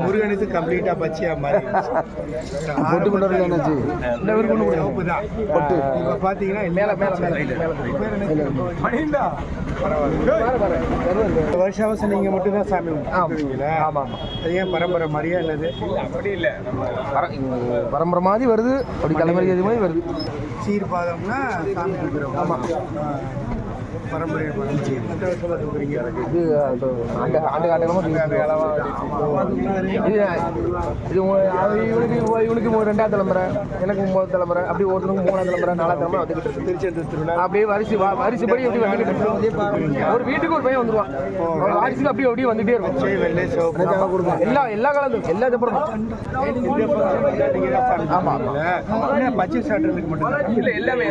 முருகனுக்கு கம்ப்ளீட்டா பச்சையா மாறி பாத்தீங்கன்னா வருஷாவசம் நீங்க மட்டும் தான் சாமி கும்பிடுவீங்களா? அது ஏன் பரம்பரை மாதிரியா இல்லது? அப்படி இல்லை, பரம்பரை மாதிரி வருது, அப்படி தலைமுறை இது மாதிரி வருது. சீர்பாதம்னா சாமி கும்பிடுறோம். ஆமா, பரம்பரை இது இவனுக்கு 2ஆவது தலைமுறை, எனக்கு 3வது தலைமுறை, அப்படி ஒருத்தருக்கு 3ஆவது தலைமுறை, 4ஆவது தலைமுறை வந்துகிட்டு இருக்கு. திருச்செந்தூர் அப்படியே வரிசைப்படி எப்படி வந்துகிட்டு இருக்கு. ஒரு வீட்டுக்கு ஒரு பையன் வந்துருவான், வாரிசுக்கு அப்படியே வந்துட்டே இருக்கும். வெள்ளை சிவப்பு எல்லா கலந்தும் எல்லா தப்புறம். ஆமா, பச்சை சாட்டுறதுக்கு மட்டும் இல்லை, எல்லாமே